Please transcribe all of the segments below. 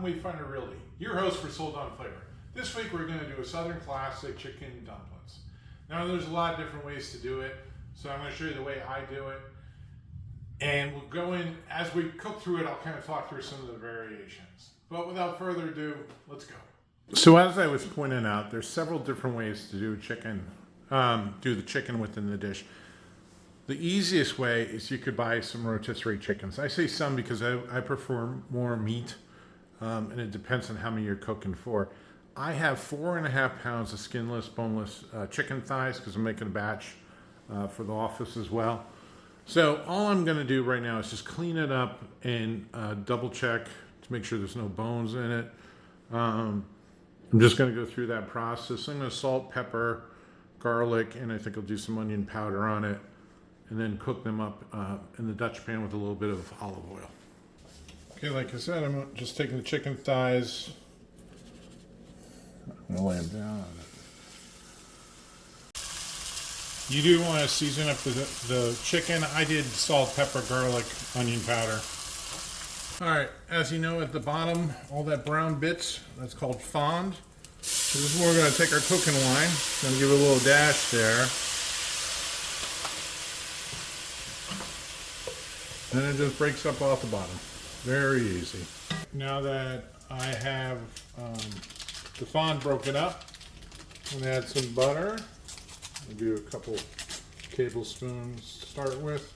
can we find a realty? Your host for Sold on Flavor. This week we're going to do a Southern classic chicken dumplings. Now there's a lot of different ways to do it, so I'm going to show you the way I do it. And we'll go in, as we cook through it, I'll kind of talk through some of the variations. But without further ado, let's go. So as I was pointing out, there's several different ways to do chicken, do the chicken within the dish. The easiest way is you could buy some rotisserie chickens. I say some because I prefer more meat, and it depends on how many you're cooking for. I have 4.5 pounds of skinless, boneless chicken thighs because I'm making a batch for the office as well. So all I'm going to do right now is just clean it up and double check to make sure there's no bones in it. I'm just going to go through that process. I'm going to salt, pepper, garlic, and I think I'll do some onion powder on it. And then cook them up in the Dutch pan with a little bit of olive oil. Okay, like I said, I'm just taking the chicken thighs. I'm gonna lay them down. You do want to season up the chicken. I did salt, pepper, garlic, onion powder. All right, as you know, at the bottom, all that brown bits, that's called fond. So this is where we're going to take our cooking wine. Going to give it a little dash there. And it just breaks up off the bottom. Very easy. Now that I have the fond broken up, I'm going to add some butter. I'll do a couple tablespoons to start with.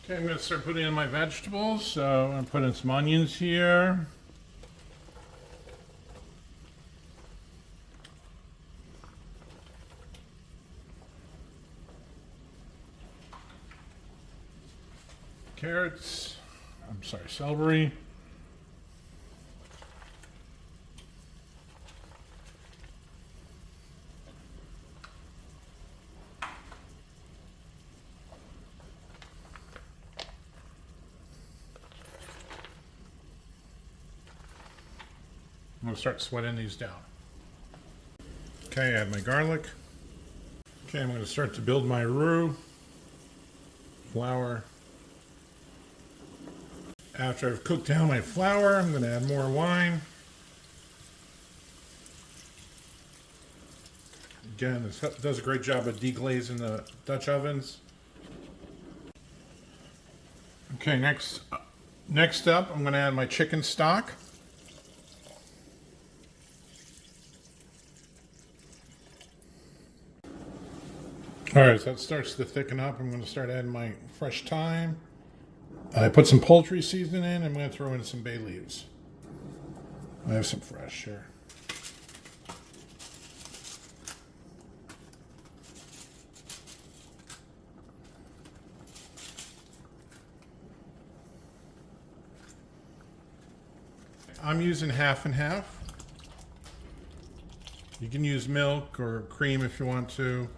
Okay, I'm going to start putting in my vegetables. So I'm going to put in some onions here. Carrots, celery. I'm going to start sweating these down. Okay, add my garlic. Okay, I'm going to start to build my roux. Flour. After I've cooked down my flour, I'm going to add more wine. Again, this does a great job of deglazing the Dutch ovens. Okay, next up, I'm going to add my chicken stock. All right, so that starts to thicken up. I'm going to start adding my fresh thyme. I put some poultry seasoning in. I'm going to throw in some bay leaves. I have some fresh here. I'm using half and half. You can use milk or cream if you want to.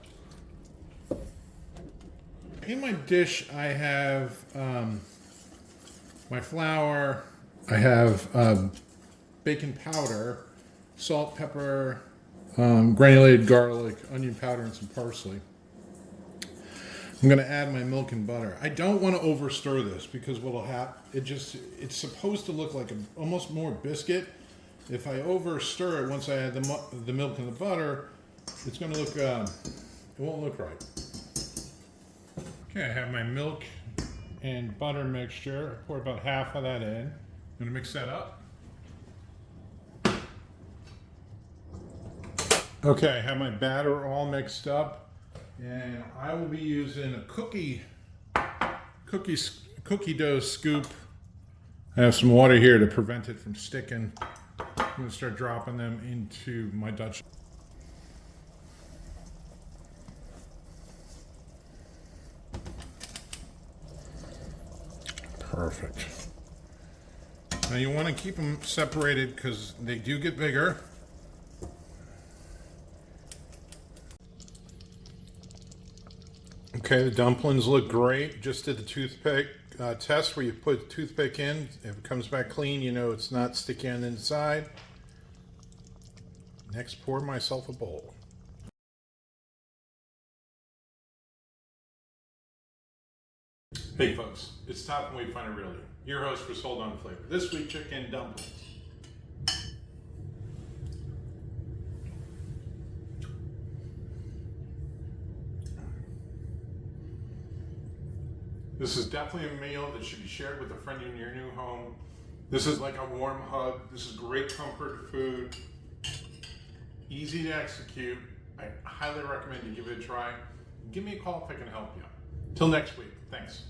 In my dish, I have my flour, I have bacon powder, salt, pepper, granulated garlic, onion powder, and some parsley. I'm going to add my milk and butter. I don't want to over stir this because what'll happen, it's supposed to look like almost more biscuit. If I over stir it once I add the milk and the butter, it's going to look, it won't look right. Okay, I have my milk and butter mixture. I pour about half of that in. I'm going to mix that up. Okay, I have my batter all mixed up, and I will be using a cookie dough scoop. I have some water here to prevent it from sticking. I'm going to start dropping them into my Dutch. Perfect. Now you want to keep them separated because they do get bigger. Okay, the dumplings look great. Just did the toothpick test where you put the toothpick in. If it comes back clean, you know it's not sticky on the inside. Next, pour myself a bowl. Hey folks, it's time when we find a real you. Your host for Sold on Flavor. This week, chicken dumplings. This is definitely a meal that should be shared with a friend in your new home. This is like a warm hug. This is great comfort food. Easy to execute. I highly recommend you give it a try. Give me a call if I can help you. Till next week. Thanks.